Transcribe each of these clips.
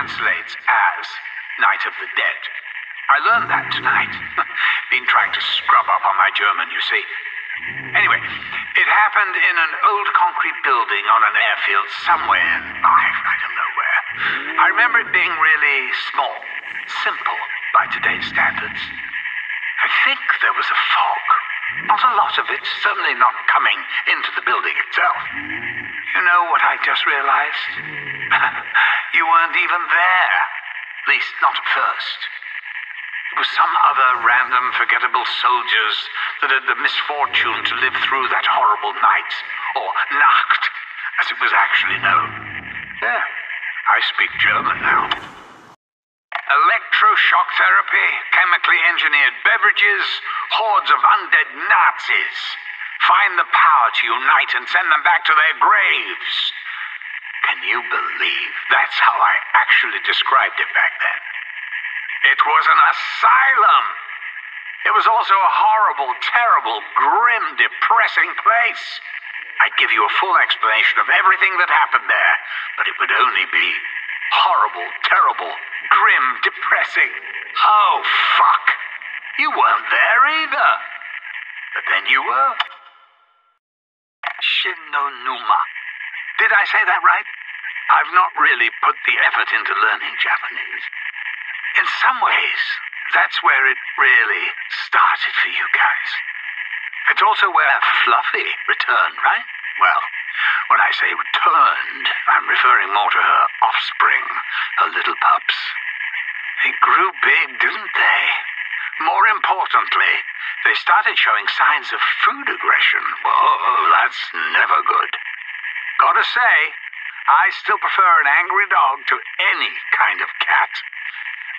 translates as Night of the Dead. I learned that tonight. Been trying to scrub up on my German, you see. Anyway, it happened in an old concrete building on an airfield somewhere. I don't know where. I remember it being really small, simple by today's standards. I think there was a fog. Not a lot of it, certainly not coming into the building itself. You know what I just realized? You weren't even there. At least, not at first. It was some other random, forgettable soldiers that had the misfortune to live through that horrible night, or Nacht, as it was actually known. Yeah, I speak German now. Electroshock therapy, chemically engineered beverages, hordes of undead Nazis. Find the power to unite and send them back to their graves. Can you believe that's how I actually described it back then? It was an asylum. It was also a horrible, terrible, grim, depressing place. I'd give you a full explanation of everything that happened there, but it would only be horrible, terrible, grim, depressing. Oh, fuck. You weren't there either. But then you were. Shinonuma. Did I say that right? I've not really put the effort into learning Japanese. In some ways, that's where it really started for you guys. It's also where Fluffy returned, right? Well, when I say returned, I'm referring more to her offspring, her little pups. They grew big, didn't they? More importantly, they started showing signs of food aggression. Whoa, that's never good. Gotta say, I still prefer an angry dog to any kind of cat.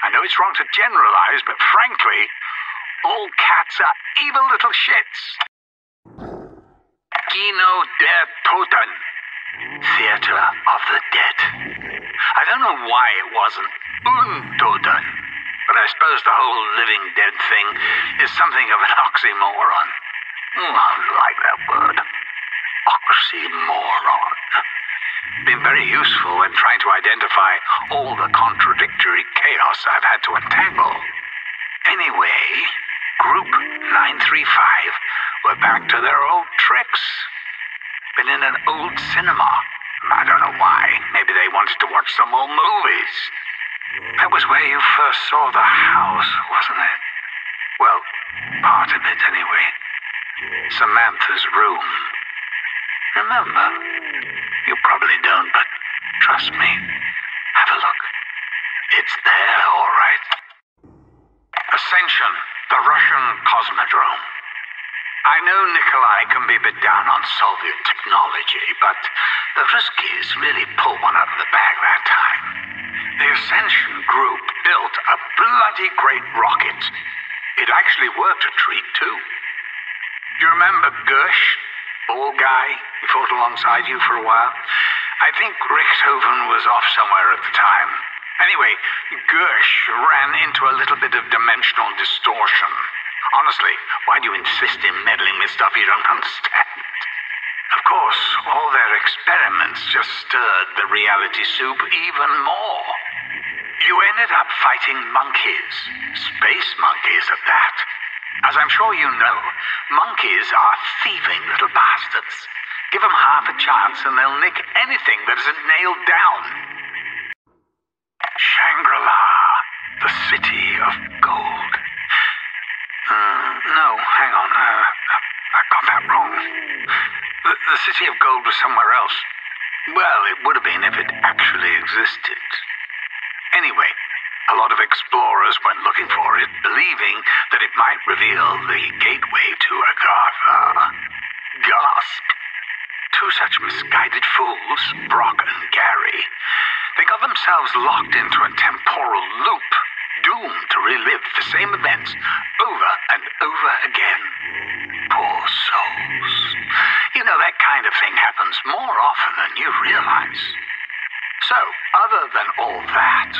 I know it's wrong to generalize, but frankly, all cats are evil little shits. Kino der Toten, Theater of the Dead. I don't know why it wasn't Untoten, but I suppose the whole living dead thing is something of an oxymoron. I like that word. Oxymoron. Been very useful when trying to identify all the contradictory chaos I've had to untangle. Anyway, Group 935 were back to their old tricks. Been in an old cinema. I don't know why. Maybe they wanted to watch some old movies. That was where you first saw the house, wasn't it? Well, part of it anyway. Samantha's room. Remember? You probably don't, but trust me. Have a look. It's there, all right. Ascension, the Russian cosmodrome. I know Nikolai can be a bit down on Soviet technology, but the Ruskies really pulled one out of the bag that time. The Ascension group built a bloody great rocket. It actually worked a treat, too. Do you remember Gersh? Bald guy, he fought alongside you for a while. I think Richthofen was off somewhere at the time. Anyway, Gersh ran into a little bit of dimensional distortion. Honestly, why do you insist in meddling with stuff you don't understand? Of course, all their experiments just stirred the reality soup even more. You ended up fighting monkeys. Space monkeys at that. As I'm sure you know, monkeys are thieving little bastards. Give them half a chance and they'll nick anything that isn't nailed down. Shangri-La, the city of gold. No, hang on. I got that wrong. The city of gold was somewhere else. Well, it would have been if it actually existed. Anyway, a lot of explorers went looking for it, believing that it might reveal the gateway to Agartha. Gasp! Two such misguided fools, Brock and Gary, they got themselves locked into a temporal loop, doomed to relive the same events over and over again. Poor souls. You know, that kind of thing happens more often than you realize. So, other than all that,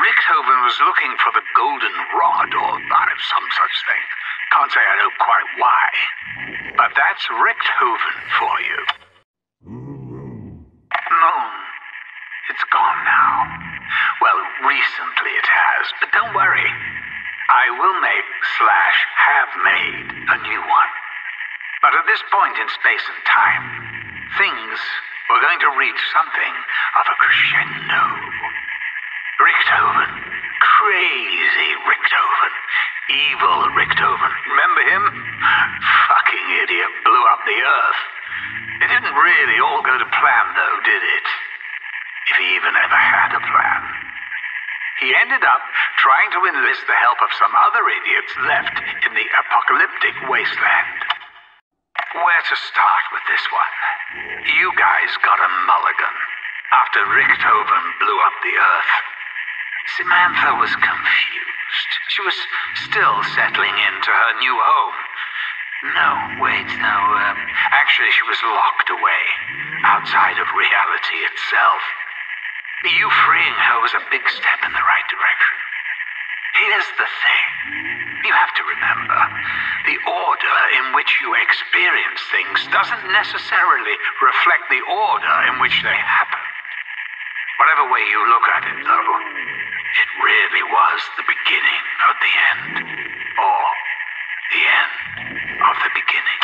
Richthofen was looking for the golden rod, or some such thing. Can't say I know quite why. But that's Richthofen for you. Moon. It's gone now. Well, this point in space and time, things were going to reach something of a crescendo. Richthofen, crazy Richthofen, evil Richthofen, remember him? Fucking idiot, blew up the Earth. It didn't really all go to plan though, did it? If he even ever had a plan. He ended up trying to enlist the help of some other idiots left in the apocalyptic wasteland. Where to start with this one? You guys got a mulligan after Richthofen blew up the Earth. Samantha was confused. She was still settling into her new home. No, wait, no, actually she was locked away, outside of reality itself. You freeing her was a big step in the right direction. Here's the thing. You have to remember, the order in which you experience things doesn't necessarily reflect the order in which they happen. Whatever way you look at it, though, it really was the beginning of the end. Or the end of the beginning.